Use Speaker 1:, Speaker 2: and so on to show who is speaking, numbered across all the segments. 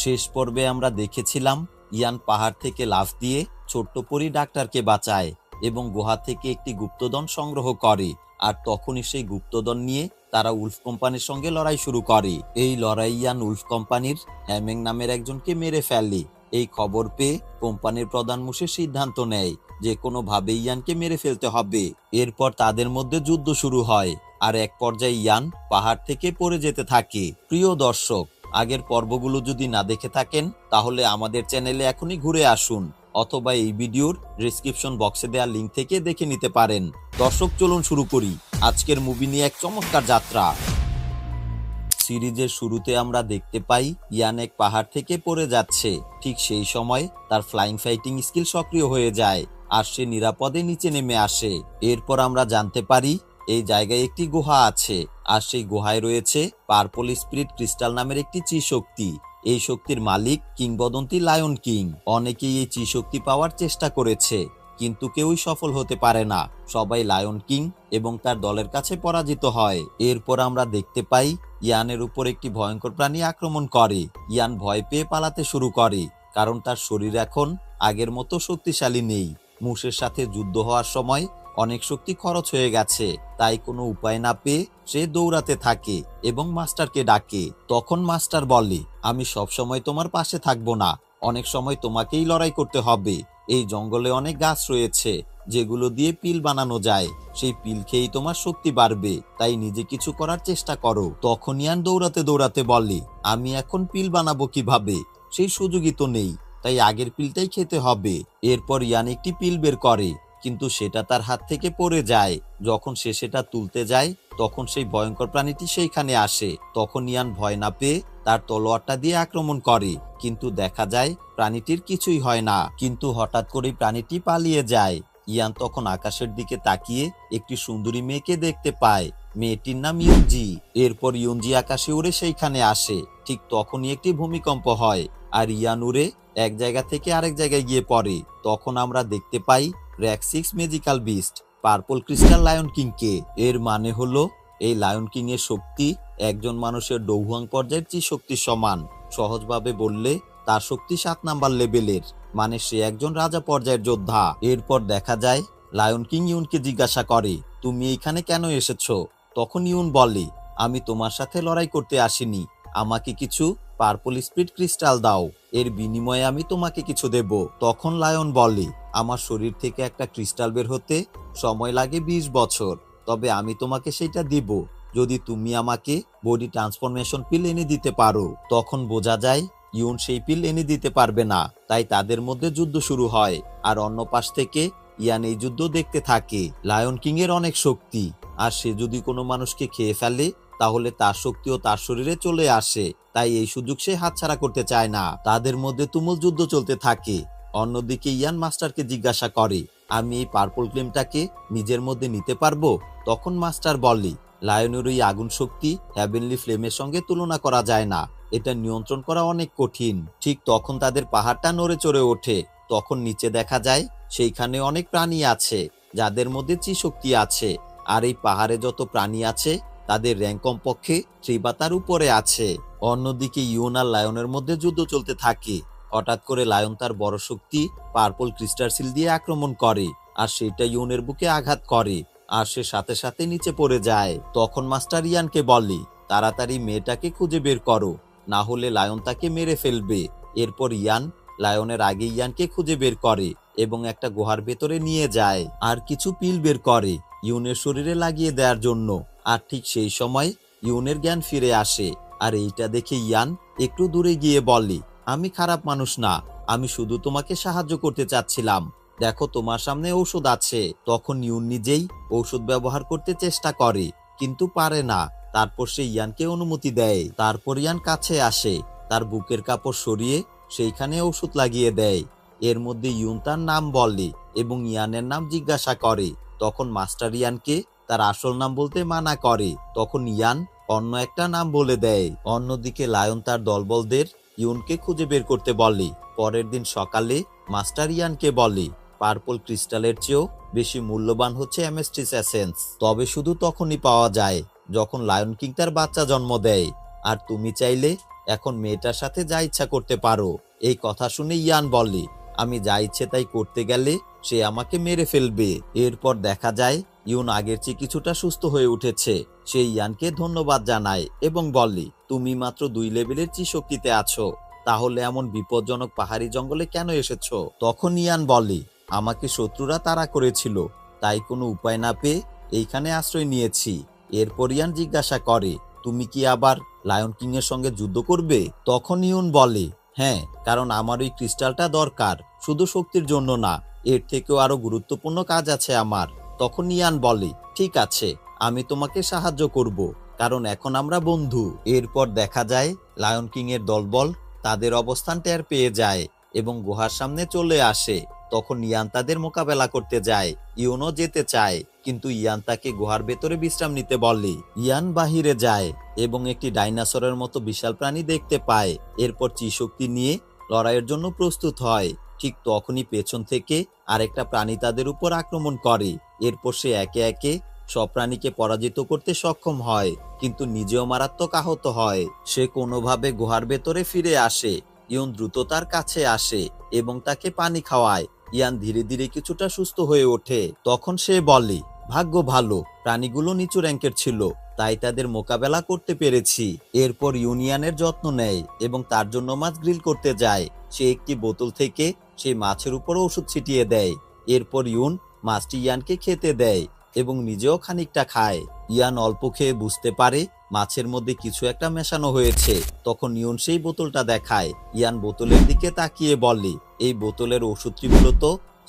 Speaker 1: শেষ পর্বে আমরা দেখেছিলাম ইয়ান পাহাড় থেকে লাফ দিয়ে ছোট্ট পরী ডাক্তারকে বাঁচায় এবং গুহা থেকে একটি গুপ্তধন সংগ্রহ করে। আর তখনই সেই গুপ্তধন নিয়ে তারা উলফ কোম্পানির সঙ্গে লড়াই শুরু করে। এই লড়াই ইয়ান উলফ কোম্পানির হ্যামেং নামের একজনকে মেরে ফেলে। এই খবর পেয়ে কোম্পানির প্রধান মুশে সিদ্ধান্ত নেয় যে কোনোভাবে ইয়ানকে মেরে ফেলতে হবে। এরপর তাদের মধ্যে যুদ্ধ শুরু হয় আর এক পর্যায়ে ইয়ান পাহাড় থেকে পড়ে যেতে থাকে। প্রিয় দর্শক, আগের পর্বগুলো যদি না দেখে থাকেন তাহলে আমাদের চ্যানেলে এখনই ঘুরে আসুন, অথবা এই ভিডিওর ডেসক্রিপশন বক্সে দেওয়া লিংক থেকে দেখে নিতে পারেন। দর্শক, চলুন শুরু করি আজকের মুভি নিয়ে এক চমৎকার যাত্রা। সিরিজের শুরুতে আমরা দেখতে পাই ইয়ান এক পাহাড় থেকে পড়ে যাচ্ছে। ঠিক সেই সময় তার ফ্লাইং ফাইটিং স্কিল সক্রিয় হয়ে যায় আর সে নিরাপদে নিচে নেমে আসে। এরপর আমরা জানতে পারি এই জায়গায় একটি গুহা আছে আর সেই গুহায় রয়েছে পার্পল স্পিরিট ক্রিস্টাল নামের একটি চি শক্তি। এই শক্তির মালিক কিংবদন্তি লায়ন কিং। অনেকেই এই চি শক্তি পাওয়ার চেষ্টা করেছে কিন্তু কেউই সফল হতে পারে না। সবাই লায়ন কিং এবং তার দলের কাছে পরাজিত হয়। এরপর আমরা দেখতে পাই ইয়ানের উপর একটি ভয়ঙ্কর প্রাণী আক্রমণ করে। ইয়ান ভয় পেয়ে পালাতে শুরু করে কারণ তার শরীর এখন আগের মতো শক্তিশালী নেই। মুশের সাথে যুদ্ধ হওয়ার সময় অনেক শক্তি খরচ হয়ে গেছে, তাই কোনো উপায় না পেয়ে সে দৌড়াতে থাকে এবং মাস্টারকে ডাকে। তখন মাস্টার বলে, আমি সবসময় তোমার পাশে থাকবো না, অনেক সময় তোমাকেই লড়াই করতে হবে। এই জঙ্গলে অনেক গাছ রয়েছে যেগুলো দিয়ে পিল বানানো যায়, সেই পিল খেয়েই তোমার শক্তি বাড়বে, তাই নিজে কিছু করার চেষ্টা করো। তখন ইয়ান দৌড়াতে দৌড়াতে বলে, আমি এখন পিল বানাবো কিভাবে? সেই সুযোগই তো নেই, তাই আগের পিলটাই খেতে হবে। এরপর ইয়ান একটি পিল বের করে কিন্তু সেটা তার হাত থেকে পড়ে যায়। যখন সে সেটা তুলতে যায় তখন সেই ভয়ঙ্কর প্রাণীটি সেইখানে আসে। তখন ইয়ান ভয় না পেয়ে তার তলোয়ারটা দিয়ে আক্রমণ করে কিন্তু দেখা যায় প্রাণীটির কিছুই হয় না। কিন্তু হঠাৎ করেই প্রাণীটি পালিয়ে যায়। ইয়ান তখন আকাশের দিকে তাকিয়ে একটি সুন্দরী মেয়েকে দেখতে পায়। মেয়েটির নাম ইউনজি। এরপর ইউনজি আকাশে উড়ে সেইখানে আসে। ঠিক তখনই একটি ভূমিকম্প হয় আর ইয়ান উড়ে এক জায়গা থেকে আরেক জায়গায় গিয়ে পড়ে। তখন আমরা দেখতে পাই rack 6 magical beast purple crystal lion কিংকে। এর মানে হলো এই লায়ন কিং এর শক্তি একজন মানুষের ডৌহুয়াং পর্যায়ের চি শক্তির সমান। সহজভাবে বললে তার শক্তি 7 নাম্বার লেভেলের, মানে সে একজন রাজা পর্যায়ের যোদ্ধা। এরপর দেখা যায় লায়ন কিং ইউনকে জিজ্ঞাসা করে, তুমি এখানে কেন এসেছো? তখন ইউন বলে, আমি তোমার সাথে লড়াই করতে আসিনি, আমাকে কিছু পার্পল স্পিরিট ক্রিস্টাল দাও, এর বিনিময়ে আমি তোমাকে কিছু দেব। তখন লায়ন বলে, আমার শরীর থেকে একটা ক্রিস্টাল বের হতে সময় লাগে 20 বছর, তবে আমি তোমাকে সেটা দিব যদি তুমি আমাকে বডি ট্রান্সফরমেশন পিল এনে দিতে পারো। তখন বোঝা যায় ইউন সেই পিল এনে দিতে পারবে না, তাই তাদের মধ্যে যুদ্ধ শুরু হয়। আর অন্য পাশ থেকে ইয়ান এই যুদ্ধ দেখতে থাকে। লায়ন কিং এর অনেক শক্তি, আর সে যদি কোনো মানুষকে খেয়ে ফেলে তাহলে তার শক্তিও তার শরীরে চলে আসে, তাই এই সুযোগ সে হাতছাড়া করতে চায় না। তাদের মধ্যে তুমুল যুদ্ধ চলতে থাকে। অন্যদিকে ইয়ান মাস্টারকে জিজ্ঞাসা করে, আমি এই পার্পল ক্লেমটাকে নিজের মধ্যে নিতে পারবো? তখন মাস্টার বলে, লায়নের ওই আগুন শক্তি হ্যাভেনলি ফ্লেমের সঙ্গে তুলনা করা যায় না, এটা নিয়ন্ত্রণ করা অনেক কঠিন। ঠিক তখন তাদের পাহাড়টা নড়ে চড়ে ওঠে। তখন নিচে দেখা যায় সেইখানে অনেক প্রাণী আছে যাদের মধ্যে চি শক্তি আছে। আর এই পাহাড়ে যত প্রাণী আছে তাদের র্যাঙ্ক কমপক্ষে 3 বা তার উপরে আছে। অন্যদিকে ইউন আর লায়নের মধ্যে যুদ্ধ চলতে থাকে। হঠাৎ করে লায়ন তার বড় শক্তি পার্পল ক্রিস্টাল সিল দিয়ে আক্রমণ করে আর সেটা ইউনের বুকে আঘাত করে আর সে সাথে সাথে নিচে পড়ে যায়। তখন মাস্টার ইয়ানকে বলে, তাড়াতাড়ি মেয়েটাকে খুঁজে বের করো, না হলে লায়ন তাকে মেরে ফেলবে। এরপর ইয়ান লায়নের আগে ইয়ানকে খুঁজে বের করে এবং একটা গুহার ভেতরে নিয়ে যায় আর কিছু পিল বের করে ইউনের শরীরে লাগিয়ে দেওয়ার জন্য। আর ঠিক সেই সময় ইউনের জ্ঞান ফিরে আসে আর এইটা দেখে ইয়ান একটু দূরে গিয়ে বলে, আমি খারাপ মানুষ না, আমি শুধু তোমাকে সাহায্য করতে চাচ্ছিলাম, দেখো তোমার সামনে ঔষধ আছে। তখন ইউন নিজেই ঔষধ ব্যবহার করতে চেষ্টা করে কিন্তু পারে না। তারপর সে ইয়ানকে অনুমতি দেয়। তারপর ইয়ান কাছে আসে, তার বুকের কাপড় সরিয়ে সেইখানে ঔষধ লাগিয়ে দেয়। এর মধ্যে ইউন তার নাম বলে এবং ইয়ানের নাম জিজ্ঞাসা করে। তখন মাস্টার ইয়ানকে তার আসল নাম বলতে মানা করে। তখন ইয়ান অন্য একটা নাম বলে দেয়। অন্যদিকে লায়ন তার দলবলদের ইউনকে খুঁজে বের করতে বলে। পরের দিন সকালে মাস্টার ইয়ানকে বলে, পার্পল ক্রিস্টালের চেয়েও বেশি মূল্যবান হচ্ছে অ্যামেস্টিস এসেন্স, তবে শুধু তখনই পাওয়া যায় যখন লায়ন কিং তার বাচ্চা জন্ম দেয়। আর তুমি চাইলে এখন মেয়েটার সাথে যা ইচ্ছা করতে পারো। এই কথা শুনে ইয়ান বলে, আমি যা ইচ্ছে তাই করতে গেলে সে আমাকে মেরে ফেলবে। এরপর দেখা যায় ইউন আগের চেয়ে কিছুটা সুস্থ হয়ে উঠেছে। সে ইয়ানকে ধন্যবাদ জানায় এবং বলে, তুমি মাত্র 2 লেভেলের শক্তিতে আছো, তাহলে এমন বিপজ্জনক পাহাড়ি জঙ্গলে কেন এসেছো? তখন ইয়ান বলে, আমাকে শত্রুরা তাড়া করেছিল, তাই কোনো উপায় না পেয়ে এইখানে আশ্রয় নিয়েছি। এরপর ইয়ান জিজ্ঞাসা করে, তুমি কি আবার লায়ন কিং এর সঙ্গে যুদ্ধ করবে? তখন ইউন বলে, হ্যাঁ, কারণ আমার ওই ক্রিস্টালটা দরকার, শুধু শক্তির জন্য না, এর থেকেও আরো গুরুত্বপূর্ণ কাজ আছে আমার। তখন ইয়ান বলে, ঠিক আছে, আমি তোমাকে সাহায্য করব, কারণ এখন আমরা বন্ধু। এরপর দেখা যায় লায়ন কিং এর দলবল তাদের অবস্থান টের পেয়ে যায় এবং গুহার সামনে চলে আসে। তখন ইয়ান তাদের মোকাবেলা করতে যায়। ইউনও যেতে চায়, কিন্তু ইয়ান তাকে গুহার ভেতরে বিশ্রাম নিতে বলে। ইয়ান বাহিরে যায় এবং একটি ডাইনোসরের মতো বিশাল প্রাণী দেখতে পায়। এরপর শক্তি নিয়ে লড়াইয়ের জন্য প্রস্তুত হয়। ঠিক তখনই পেছন থেকে আরেকটা প্রাণী তাদের উপর আক্রমণ করে। এরপর সে একে একে সব প্রাণীকে পরাজিত করতে সক্ষম হয়, কিন্তু নিজেও মারাত্মক আহত হয়। সে কোনোভাবে গুহার ভেতরে ফিরে আসে। ইয়ন দ্রুত তার কাছে আসে এবং তাকে পানি খাওয়ায়। ইয়ান ধীরে ধীরে কিছুটা সুস্থ হয়ে ওঠে। তখন সে বলে, ভাগ্য ভালো, প্রাণীগুলো নিচু র্যাঙ্কের ছিল, তাই তাদের মোকাবেলা করতে পেরেছি। এরপর ইউনিয়নের যত্ন নেয় এবং তার জন্য মাছ গ্রিল করতে যায়। সে একটি বোতল থেকে সেই মাছের উপর ওষুধ ছিটিয়ে দেয়। এরপর ইউন মাছটি ইয়ানকে খেতে দেয় এবং নিজেও খানিকটা খায়। ইয়ান অল্প খেয়ে বুঝতে পারে মাছের মধ্যে কিছু একটা মেশানো হয়েছে। তখন ইউন সেই বোতলটা দেখায়। ইয়ান বোতলের দিকে তাকিয়ে বলে, এই বোতলের ওষুধটি মূলত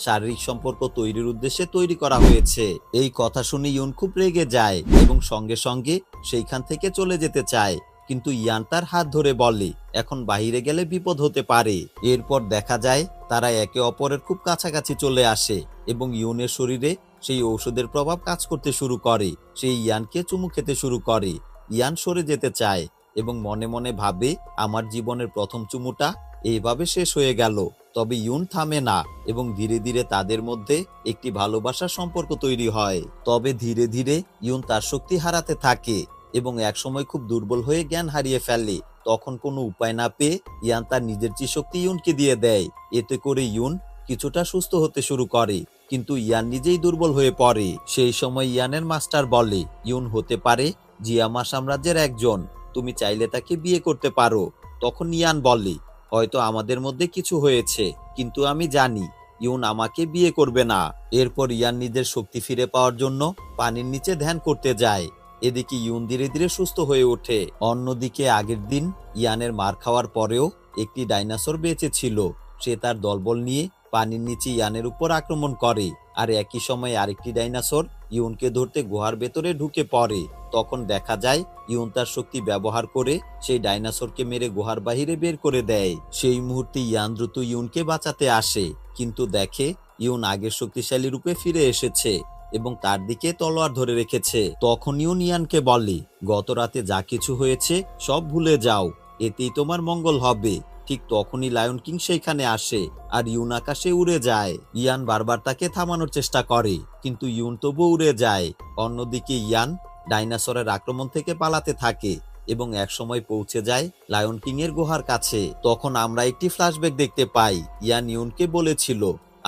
Speaker 1: শারীরিক সম্পর্ক তৈরির উদ্দেশ্যে তৈরি করা হয়েছে। এই কথা শুনে ইউন খুব রেগে যায় এবং সঙ্গে সঙ্গে সেইখান থেকে চলে যেতে চায়, কিন্তু ইয়ান তার হাত ধরে বলে, এখন বাইরে গেলে বিপদ হতে পারে। এরপর দেখা যায় তারা একে অপরের খুব কাছাকাছি চলে আসে এবং ইউনের শরীরে সেই ঔষধের প্রভাব কাজ করতে শুরু করে। সেই ইয়ানকে চুমু খেতে শুরু করে। ইয়ান সরে যেতে চায় এবং মনে মনে ভাবে, আমার জীবনের প্রথম চুমুটা এইভাবে শেষ হয়ে গেল। তবে ইউন থামে না এবং ধীরে ধীরে তাদের মধ্যে একটি ভালোবাসার সম্পর্ক তৈরি হয়। তবে ধীরে ধীরে ইউন তার শক্তি হারাতে থাকে এবং একসময় খুব দুর্বল হয়ে জ্ঞান হারিয়ে ফেলে। তখন কোনো উপায় না পেয়ে ইয়ান তার নিজের শক্তি ইউনকে দিয়ে দেয়। এতে করে ইউন কিছুটা সুস্থ হতে শুরু করে, কিন্তু ইয়ান নিজেই দুর্বল হয়ে পড়ে। সেই সময় ইয়ানের মাস্টার বলে, ইউন হতে পারে জিয়ামা সাম্রাজ্যের একজন, তুমি চাইলে তাকে বিয়ে করতে পারো। তখন ইয়ান বলে, হয়তো আমাদের মধ্যে কিছু হয়েছে, কিন্তু আমি জানি ইউন আমাকে বিয়ে করবে না। এরপর ইয়ান নিজের শক্তি ফিরে পাওয়ার জন্য পানির নিচে ধ্যান করতে যায়। এদিকে ইউন ধীরে ধীরে সুস্থ হয়ে ওঠে। অন্যদিকে আগের দিন ইয়ানের মার খাওয়ার পরেও একটি ডাইনোসর বেঁচে ছিল। সে তার দলবল নিয়ে পানির নিচে ইয়ানের উপর আক্রমণ করে, আর একই সময় আরেকটি ডাইনোসর ইউনকে ধরতে গুহার ভেতরে ঢুকে পড়ে। তখন দেখা যায় ইউন তার শক্তি ব্যবহার করে সেই ডাইনোসরকে মেরে গুহার বাহিরে বের করে দেয়। সেই মুহূর্তে ইয়ান দ্রুত ইউনকে বাঁচাতে আসে, কিন্তু দেখে ইউন আগের শক্তিশালী রূপে ফিরে এসেছে এবং তার দিকে তলোয়ার ধরে রেখেছে। তখন ইউন ইয়ানকে বলে, গত রাতে যা কিছু হয়েছে সব ভুলে যাও, এতেই তোমার মঙ্গল হবে। ঠিক তখনই লায়ন কিং সেখানে আসে আর ইউন আকাশে উড়ে যায়। ইয়ান বারবার তাকে থামানোর চেষ্টা করে, কিন্তু ইউন তবু উড়ে যায়। অন্যদিকে ইয়ান ডাইনোসরের আক্রমণ থেকে পালাতে থাকে এবং একসময় পৌঁছে যায় লায়ন কিং এর গুহার কাছে। তখন আমরা একটি ফ্ল্যাশব্যাক দেখতে পাই। ইয়ান ইউনকে বলেছিল,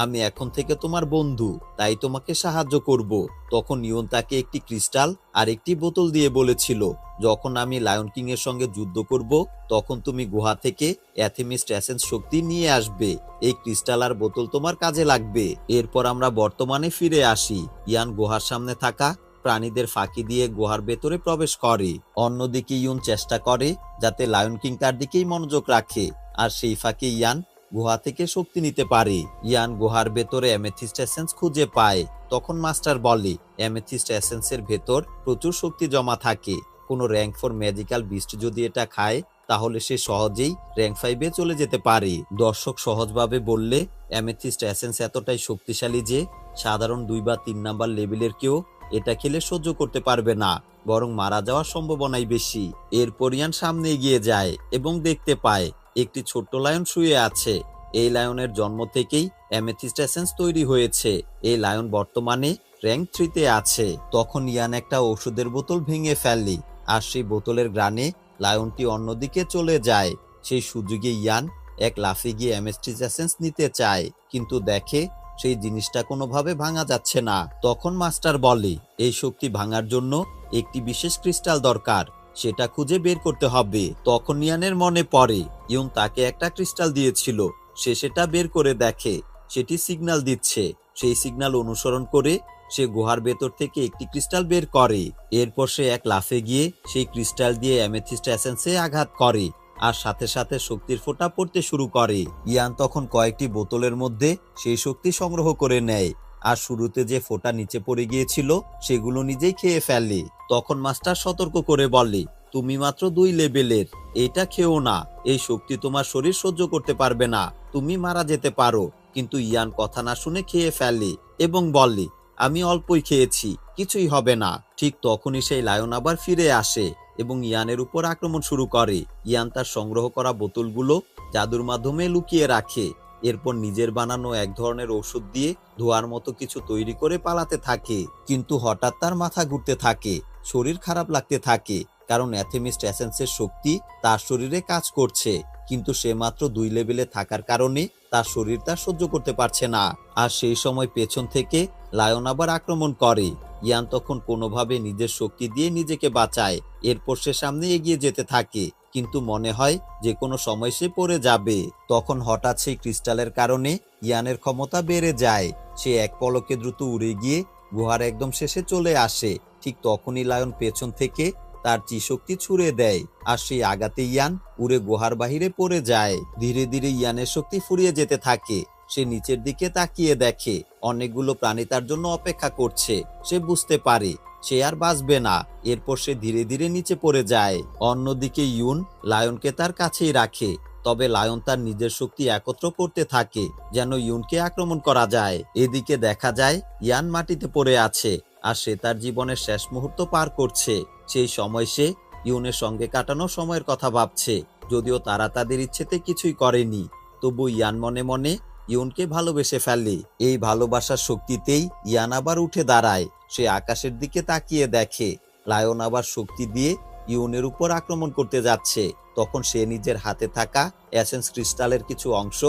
Speaker 1: আমি এখন থেকে তোমার বন্ধু, তাই তোমাকে সাহায্য করব। তখন ইউন তাকে একটি ক্রিস্টাল আর একটি বোতল দিয়ে বলেছিল, যখন আমি লায়ন কিং এর সঙ্গে যুদ্ধ করব তখন তুমি গুহা থেকে অ্যাথেমিস্ট এসেন্স শক্তি নিয়ে আসবে। এই ক্রিস্টাল আর বোতল তোমার কাজে লাগবে। এরপর আমরা বর্তমানে ফিরে আসি। ইয়ান গুহার সামনে থাকা প্রাণীদের ফাঁকি দিয়ে গুহার ভেতরে প্রবেশ করে। অন্যদিকে ইউন চেষ্টা করে যাতে লায়ন কিং তার দিকেই মনোযোগ রাখে, আর সেই ফাঁকে ইয়ান গুহা থেকে শক্তি নিতে পারে। ইয়ান গুহার ভেতরে অ্যামেথিস্ট এসেন্স খুঁজে পায়। তখন মাস্টার বলে, অ্যামেথিস্ট এসেন্সের ভেতর প্রচুর শক্তি জমা থাকে। কোনো র্যাঙ্ক 4 ম্যাজিক্যাল বিস্ট যদি এটা খায় তাহলে সে সহজেই র্যাঙ্ক 5-এ চলে যেতে পারে। দর্শক সহজভাবে বললে, অ্যামেথিস্ট এসেন্স এতটাই শক্তিশালী যে সাধারণ 2 বা 3 নাম্বার লেভেলের কেউ এটা খেলে সহ্য করতে পারবে না, বরং মারা যাওয়ার সম্ভাবনাই বেশি। এরপর ইয়ান সামনে এগিয়ে যায় এবং দেখতে পায় একটি ছোট্ট লায়ন শুয়ে আছে। এই লায়নের জন্ম থেকেই অ্যামেথিস্ট এসেন্স তৈরি হয়েছে। এই লায়ন বর্তমানে র্যাঙ্ক 3-তে আছে। তখন ইয়ান একটা ওষুধের বোতল ভেঙে ফেলে আর সেই বোতলের গ্রানে লায়নটি অন্যদিকে চলে যায়। সেই সুযোগে ইয়ান এক লাফে গিয়ে অ্যামেথিস্ট এসেন্স নিতে চায়, কিন্তু দেখে সেই জিনিসটা কোনোভাবে ভাঙা যাচ্ছে না। তখন মাস্টার বলে এই শক্তি ভাঙার জন্য একটি বিশেষ ক্রিস্টাল দরকার, সেটা খুঁজে বের করতে হবে। তখন ইয়ানের মনে পড়ে ইয়ুন তাকে একটা ক্রিস্টাল দিয়েছিল। সে সেটা বের করে দেখে সেটি সিগন্যাল দিচ্ছে। সেই সিগন্যাল অনুসরণ করে সে গুহার ভেতর থেকে একটি ক্রিস্টাল বের করে। এরপর সে এক লাফে গিয়ে সেই ক্রিস্টাল দিয়ে অ্যামেথিস্ট এসেন্সে আঘাত করে আর সাথে সাথে শক্তির ফোঁটা পড়তে শুরু করে। ইয়ান তখন কয়েকটি বোতলের মধ্যে সেই শক্তি সংগ্রহ করে নেয় আর শুরুতে যে ফোঁটা নিচে পড়ে গিয়েছিল সেগুলো নিজেই খেয়ে ফেলে। তখন মাস্টার সতর্ক করে বলে, তুমি মাত্র 2 লেভেলের, এটা খেও না, এই শক্তি তোমার শরীর সহ্য করতে পারবে না, তুমি মারা যেতে পারো। কিন্তু ইয়ান কথা না শুনে খেয়ে ফেলে এবং বলে, আমি অল্পই খেয়েছি, কিছুই হবে না। ঠিক তখনই সেই লায়ন আবার ফিরে আসে এবং ইয়ানের উপর আক্রমণ শুরু করে। ইয়ান তার সংগ্রহ করা বোতলগুলো জাদুর মাধ্যমে লুকিয়ে রাখে। এরপর নিজের বানানো এক ধরনের ঔষধ দিয়ে ধোয়ার মতো কিছু তৈরি করে পালাতে থাকে। কিন্তু হঠাৎ তার মাথা ঘুরতে থাকে, শরীর খারাপ লাগতে থাকে, কারণ অ্যালকেমিস্ট এসেন্সের শক্তি তার শরীরে কাজ করছে, কিন্তু সে মাত্র 2 লেভেলে থাকার কারণে তার শরীর তা সহ্য করতে পারছে না। আর সেই সময় পেছন থেকে লায়ন আবার আক্রমণ করে। ইয়ান তখন কোনোভাবে নিজের শক্তি দিয়ে নিজেকে বাঁচায়। এরপর সে সামনে এগিয়ে যেতে থাকে, কিন্তু মনে হয় যে কোনো সময় সে পড়ে যাবে। তখন হঠাৎ সেই ক্রিস্টালের কারণে ইয়ানের ক্ষমতা বেড়ে যায়। সে এক পলকে দ্রুত উড়ে গিয়ে গুহার একদম শেষে চলে আসে। ঠিক তখনই লায়ন পেছন থেকে তার শক্তি ছুড়ে দেয় আর সেই আঘাতে ইয়ান উড়ে গুহার বাহিরে পড়ে যায়। ধীরে ধীরে ইয়ানের শক্তি ফুরিয়ে যেতে থাকে। সে নিচের দিকে তাকিয়ে দেখে অনেকগুলো প্রাণী তার জন্য অপেক্ষা করছে। সে বুঝতে পারে সে আর বাঁচবে না। এরপর সে ধীরে ধীরে নিচে পড়ে যায়। অন্যদিকে ইয়ুন লায়নকে তার কাছেই রাখে, তবে লায়ন তার নিজের শক্তি একত্র করতে থাকে যেন ইয়ুনকে আক্রমণ করা যায়। এদিকে দেখা যায় ইয়ান মাটিতে পড়ে আছে আর সে তার জীবনের শেষ মুহূর্ত পার করছে। সেই সময় সে ইয়ুনের সঙ্গে কাটানো সময়ের কথা ভাবছে। যদিও তারা তাদের ইচ্ছেতে কিছুই করেনি, তবু ইয়ান মনে মনে ইয়ুনকে ভালোবেসে ফেলে। এই ভালোবাসার শক্তিতেই ইয়ান আবার উঠে দাঁড়ায়। সে আকাশের দিকে তাকিয়ে দেখে লায়ন আবার শক্তি দিয়ে ইয়ুনের উপর আক্রমণ করতে যাচ্ছে। তখন সে নিজের হাতে থাকা এসেন্স ক্রিস্টালের কিছু অংশ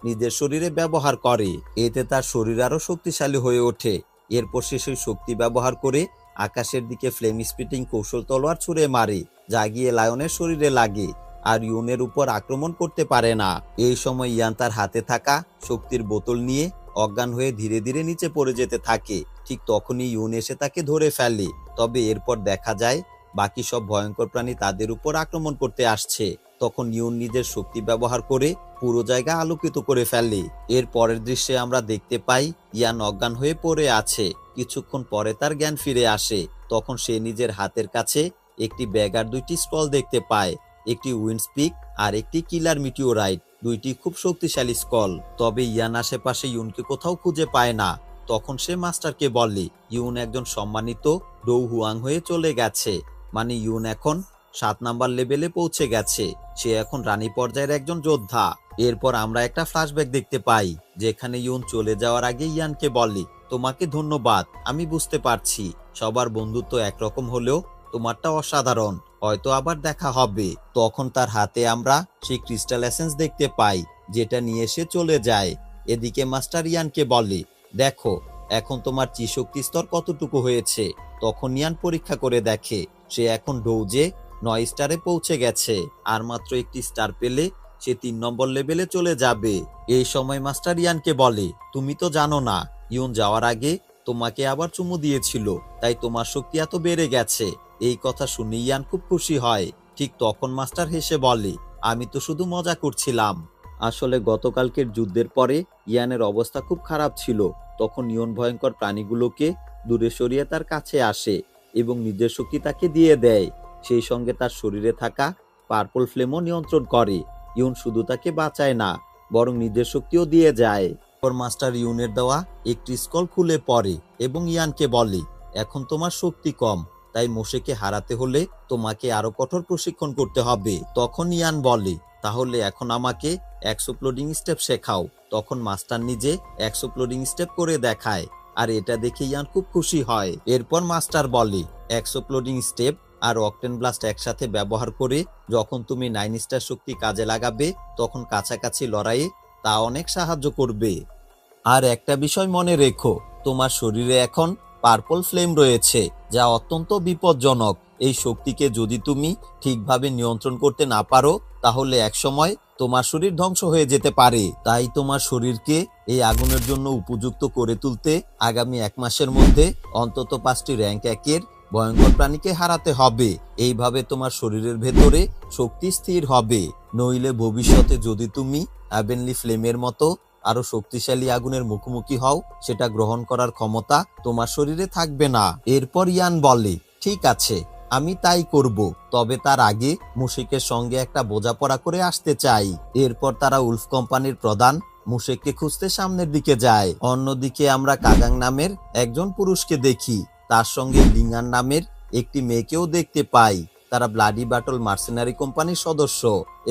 Speaker 1: নিজের শরীরে ব্যবহার করে। এতে তার শরীর আরো শক্তিশালী হয়ে ওঠে। এরপর সে সেই শক্তি ব্যবহার করে আকাশের দিকে ফ্লেম স্পিটিং কৌশল তলোয়ার ছুঁড়ে মারে, যা গিয়ে লায়নের শরীরে লাগে আর ইয়ুনের উপর আক্রমণ করতে পারে না। এই সময় ইয়ান তার হাতে থাকা শক্তির বোতল নিয়ে অজ্ঞান হয়ে ধীরে ধীরে নিচে পড়ে যেতে থাকে। ঠিক তখনই ইয়ুন এসে তাকে ধরে ফেলে। তবে এরপর দেখা যায় বাকি সব ভয়ঙ্কর প্রাণী তাদের উপর আক্রমণ করতে আসছে। তখন ইয়ুন নিজের শক্তি ব্যবহার করে পুরো জায়গা আলোকিত করে ফেলে। এর পরের দৃশ্যে আমরা দেখতে পাই ইয়ান অজ্ঞান হয়ে পড়ে আছে। কিছুক্ষণ পরে তার জ্ঞান ফিরে আসে। তখন সে নিজের হাতের কাছে একটি ব্যাগ আর 2টি স্কল দেখতে পায়, একটি উইন্ডস্পিক আর একটি কিলার মিটিওরাইট, 2টি খুব শক্তিশালী স্কল। তবে ইয়ান আশেপাশে ইয়ুনকে কোথাও খুঁজে পায় না। তখন সে মাস্টারকে বলে ইয়ুন একজন সম্মানিত ডৌ হুয়াং হয়ে চলে গেছে, মানে ইয়ুন এখন 7 নাম্বার লেভেলে পৌঁছে গেছে। সে এখন রানী পর্যায়ের একজন যোদ্ধা। এরপর আমরা একটা ফ্ল্যাশব্যাক দেখতে পাই, যেখানে ইয়ুন চলে যাওয়ার আগে ইয়ানকে বলে, তোমাকে ধন্যবাদ, আমি বুঝতে পারছি সবার বন্ধুত্ব একরকম হলেও তোমারটা অসাধারণ, হয়তো আবার দেখা হবে। তখন তার হাতে আমরা সেই ক্রিস্টাল এসেন্স দেখতে পাই, যেটা নিয়ে সে চলে যায়। এদিকে মাস্টার ইয়ানকে বলে, দেখো এখন তোমার শক্তি স্তর কতটুকু হয়েছে। তখন ইয়ান পরীক্ষা করে দেখে সে এখন ডৌজে 9 স্টারে পৌঁছে গেছে, আর মাত্র একটি স্টার পেলে সে 3 নম্বর লেভেলে চলে যাবে। এই সময় মাস্টার ইয়ানকে বলে, তুমি তো জানো না ইয়ুন যাওয়ার আগে তোমাকে আবার চুমু দিয়েছিল, তাই তোমার শক্তি এত বেড়ে গেছে। এই কথা শুনে ইয়ান খুব খুশি হয়। ঠিক তখন মাস্টার হেসে বলে, আমি তো শুধু মজা করছিলাম। আসলে গতকালকের যুদ্ধের পরে ইয়ানের অবস্থা খুব খারাপ ছিল। তখন ইয়ুন ভয়ঙ্কর প্রাণীগুলোকে দূরে সরিয়ে তার কাছে আসে এবং নিজের শক্তি তাকে দিয়ে দেয়। সেই সঙ্গে তার শরীরে থাকা পার্পল ফ্লেমও নিয়ন্ত্রণ করে। ইয়ুন শুধু তাকে বাঁচায় না, বরং নিজের শক্তিও দিয়ে যায়। মাস্টার ইয়ুনের দেওয়া একটি স্কল খুলে পড়ে এবং ইয়ানকে বলে, এখন তোমার শক্তি কম, তাই মোশেকে হারাতে হলে তোমাকে আরো কঠোর প্রশিক্ষণ করতে হবে। তখন ইয়ান বলে, তাহলে এখন আমাকে এক্সোপ্লোডিং স্টেপ শেখাও। তখন মাস্টার নিজে এক্সোপ্লোডিং স্টেপ করে দেখায়, আর এটা দেখে ইয়ান খুব খুশি হয়। এরপর মাস্টার বলে, এক্সোপ্লোডিং স্টেপ আর অকটেন ব্লাস্ট একসাথে ব্যবহার করে যখন তুমি 9 স্টার শক্তি কাজে লাগাবে তখন কাছাকাছি লড়াইয়ে তা অনেক সাহায্য করবে। আর একটা বিষয় মনে রেখো, তোমার শরীরে এখন পার্পল ফ্লেম রয়েছে, যা অত্যন্ত বিপজ্জনক। এই শক্তিকে যদি তুমি ঠিকভাবে নিয়ন্ত্রণ করতে না পারো তাহলে একসময় তোমার শরীর ধ্বংস হয়ে যেতে পারে। তাই তোমার শরীরকে এই আগুনের জন্য উপযুক্ত করে তুলতে আগামী 1 মাসের মধ্যে অন্তত 5টি র্যাঙ্ক 1-এর ভয়ঙ্কর প্রাণীকে হারাতে হবে। এইভাবে তোমার শরীরের ভেতরে শক্তি স্থির হবে। নইলে ভবিষ্যতে যদি তুমি হ্যাভেনলি ফ্লেমের মতো আরো শক্তিশালী আগুনের মুখোমুখি হও, সেটা গ্রহণ করার ক্ষমতা তোমার শরীরে থাকবে না। এরপর ইয়ান বলে, ঠিক আছে, আমি তাই করব, তবে তার আগে মুশিকের সঙ্গে একটা বোঝাপড়া করে আসতে চাই। এরপর তারা উলফ কোম্পানির প্রধান মুশেককে খুঁজতে সামনের দিকে যায়। অন্যদিকে আমরা কাগাং নামের একজন পুরুষকে দেখি, তার সঙ্গে লিঙ্গান নামের একটি মেয়েকেও দেখতে পাই। তারা ব্লাডি ব্যাটল মার্সেনারি কোম্পানির সদস্য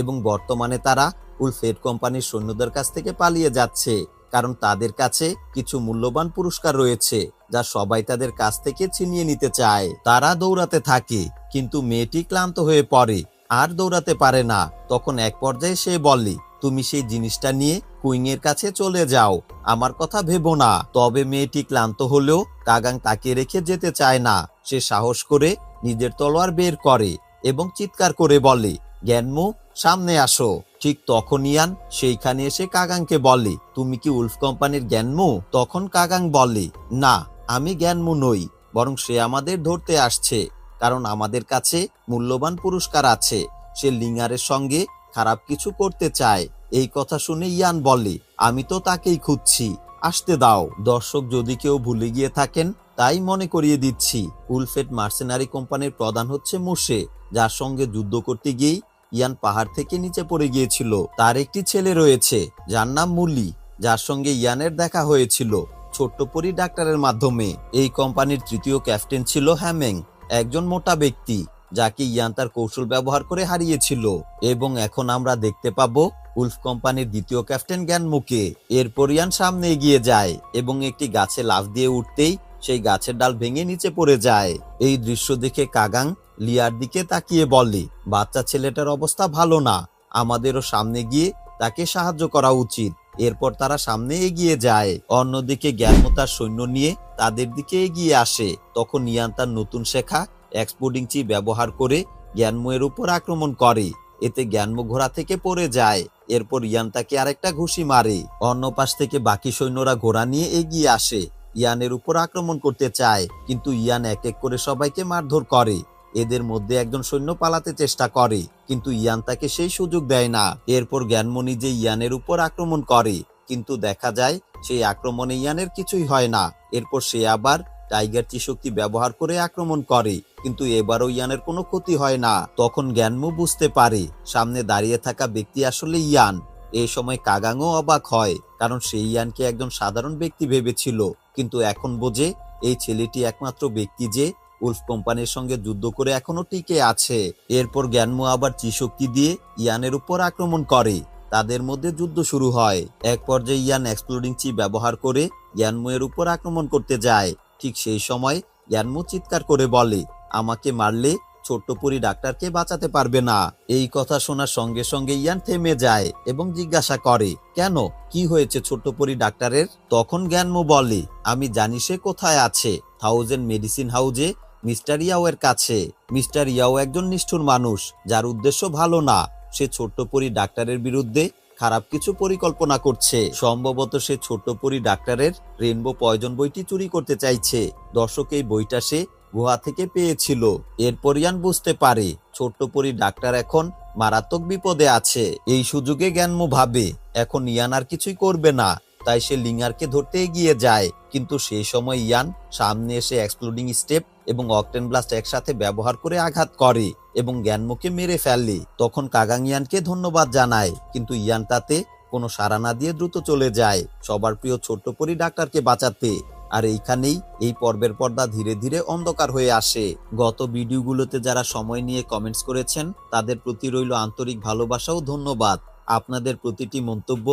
Speaker 1: এবং বর্তমানে তারা উলফ হেড কোম্পানির সৈন্যদের কাছ থেকে পালিয়ে যাচ্ছে, কারণ তাদের কাছে কিছু মূল্যবান পুরস্কার রয়েছে যা সবাই তাদের কাছ থেকে ছিনিয়ে নিতে চায়। তারা দৌড়াতে থাকে, কিন্তু মেয়েটি ক্লান্ত হয়ে পড়ে আর দৌড়াতে পারে না। তখন এক পর্যায়ে সে বলে, তুমি সেই জিনিসটা নিয়ে কুইং এর কাছে চলে যাও, আমার কথা ভেবো না। তবে মেয়েটি ক্লান্ত হলেও কাগাং তাকে রেখে যেতে চায় না। সে সাহস করে নিজের তলোয়ার বের করে এবং চিৎকার করে বলে, জ্ঞানমু, সামনে আসো। ঠিক তখন ইয়ান সেইখানে এসে কাগাংকে বলে, তুমি কি উলফ কোম্পানির জ্ঞানমু? তখন কাগাং বলে, না, আমি জ্ঞানমু নই, বরং সে আমাদের ধরতে আসছে, কারণ আমাদের কাছে মূল্যবান পুরস্কার আছে। সে লিঙ্গারের সঙ্গে খারাপ কিছু করতে চায়। এই কথা শুনে ইয়ান বলে, আমি তো তাকেই খুঁজছি, আসতে দাও। দর্শক যদি কেউ ভুলে গিয়ে থাকেন তাই মনে করিয়ে দিচ্ছি, উলফেড মার্সেনারি কোম্পানির প্রধান হচ্ছে মুশে, যার সঙ্গে যুদ্ধ করতে গিয়েই ইয়ান পাহাড় থেকে নিচে পড়ে গিয়েছিল। তার একটি ছেলে রয়েছে যার নাম মুলি, যার সঙ্গে ইয়ানের দেখা হয়েছিল ছোট্ট পরি ডাক্তারের মাধ্যমে। এই কোম্পানির তৃতীয় ক্যাপ্টেন ছিল হ্যামেং, একজন মোটা ব্যক্তি যাকে ইয়ান তার কৌশল ব্যবহার করে হারিয়েছিল। এবং এখন আমরা দেখতে পাবো উলফ কোম্পানির দ্বিতীয় ক্যাপ্টেন জ্ঞানমুকে। এরপর ইয়ান সামনে এগিয়ে যায় এবং একটি গাছে লাফ দিয়ে উঠতেই সেই গাছের ডাল ভেঙে নিচে পড়ে যায়। এই দৃশ্য দেখে কাগাং লিয়ার দিকে তাকিয়ে বলে, বাচ্চা ছেলেটার অবস্থা ভালো না, আমাদেরও সামনে গিয়ে তাকে সাহায্য করা উচিত। এরপর তারা সামনে এগিয়ে যায়। অন্যদিকে জ্ঞানমু তার সৈন্য নিয়ে তাদের দিকে এগিয়ে আসে। তখন ইয়ান তার নতুন শেখা এক্সপ্লোডিং চি ব্যবহার করে জ্ঞানমু এর উপর আক্রমণ করে। এতে জ্ঞানমু ঘোড়া থেকে পড়ে যায়। এরপর ইয়ান তাকে আরেকটা ঘুষি মারে। অন্য পাশ থেকে বাকি সৈন্যরা ঘোড়া নিয়ে এগিয়ে আসে, ইয়ানের উপর আক্রমণ করতে চায়, কিন্তু ইয়ান এক এক করে সবাইকে মারধর করে। এদের মধ্যে একজন সৈন্য পালাতে চেষ্টা করে, কিন্তু ইয়ান তাকে সেই সুযোগ দেয় না। এরপর জ্ঞানমু নিজে ইয়ানের উপর আক্রমণ করে, কিন্তু দেখা যায় সেই আক্রমণে ইয়ানের কিছুই হয় না। এরপর সে আবার টাইগার চি শক্তি ব্যবহার করে আক্রমণ করে, কিন্তু এবারও ইয়ানের কোনো ক্ষতি হয় না। তখন জ্ঞানমু বুঝতে পারে সামনে দাঁড়িয়ে থাকা ব্যক্তি আসলে ইয়ান। এই সময় কাগাংও অবাক হয়, কারণ সে ইয়ানকে একজন সাধারণ ব্যক্তি ভেবেছিল, কিন্তু এখন বোঝে এই ছেলেটি একমাত্র ব্যক্তি যে উলফ কোম্পানির সঙ্গে যুদ্ধ করে এখনো টিকে আছে। এরপর জ্ঞানমু আবার চি শক্তি দিয়ে ইয়ানের উপর আক্রমণ করে। তাদের মধ্যে যুদ্ধ শুরু হয়। এক পর্যায়ে ইয়ান এক্সপ্লোডিং চি ব্যবহার করে জ্ঞানমু এর উপর আক্রমণ করতে যায়। ঠিক সেই সময় জ্ঞানমু চিৎকার করে বলে, আমাকে মারলে ছোট্ট পরি ডাক্তারকে বাঁচাতে পারবে না। এই কথা শোনার সঙ্গে সঙ্গে ইয়ান থেমে যায় এবং জিজ্ঞাসা করে, কেন, কি হয়েছে ছোট্ট পরি ডাক্তারের? তখন জ্ঞানমু বলে, আমি জানি সে কোথায় আছে, থাউজেন্ড মেডিসিন হাউজে মিস্টার ইয়াও এর কাছে। মিস্টার ইয়াও একজন নিষ্ঠুর মানুষ, যার উদ্দেশ্য ভালো না। সে ছোট্ট পরি ডাক্তারের বিরুদ্ধে খারাপ কিছু পরিকল্পনা করছে। সম্ভবত সে ছোট্ট পরি ডাক্তারের রেইনবো পয়জন বইটি চুরি করতে চাইছে। দর্শক, এই বইটা সে গুহা থেকে পেয়েছিল। এরপর ইয়ান বুঝতে পারে ছোট্ট পরি ডাক্তার এখন মারাত্মক বিপদে আছে। এই সুযোগে জ্ঞানমু ভাবে এখন ইয়ান আর কিছুই করবে না, তাই সে লিঙ্গারকে ধরতে এগিয়ে যায়। কিন্তু সেই সময় ইয়ান সামনে এসে এক্সপ্লোডিং স্টেপ এবং অকটেন ব্লাস্ট একসাথে ব্যবহার করে আঘাত করে এবং জ্ঞানমুকে মেরে ফেলে। তখন কাগাং ইয়ানকে ধন্যবাদ জানায়, কিন্তু ইয়ান তাতে কোনো সাড়া না দিয়ে দ্রুত চলে যায় সবার প্রিয় ছোট্ট পরি ডাক্তারকে বাঁচাতে। আর এইখানেই এই পর্বের পর্দা ধীরে ধীরে অন্ধকার হয়ে আসে। গত ভিডিওগুলোতে যারা সময় নিয়ে কমেন্টস করেছেন তাদের প্রতি রইল আন্তরিক ভালোবাসা ও ধন্যবাদ। আপনাদের প্রতিটি মন্তব্য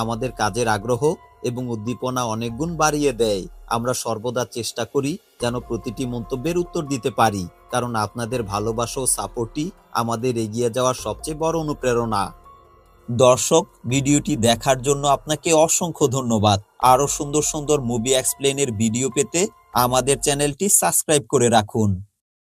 Speaker 1: আমাদের কাজের আগ্রহ এবং উদ্দীপনা অনেক গুণ বাড়িয়ে দেয়। আমরা সর্বদা চেষ্টা করি যেন প্রতিটি মন্তব্যের উত্তর দিতে পারি, কারণ আপনাদের ভালোবাসা ও সাপোর্টই আমাদের এগিয়ে যাওয়ার সবচেয়ে বড় অনুপ্রেরণা। দর্শক, ভিডিওটি দেখার জন্য আপনাকে অসংখ্য ধন্যবাদ। আরো সুন্দর সুন্দর মুভি এক্সপ্লেনের ভিডিও পেতে আমাদের চ্যানেলটি সাবস্ক্রাইব করে রাখুন।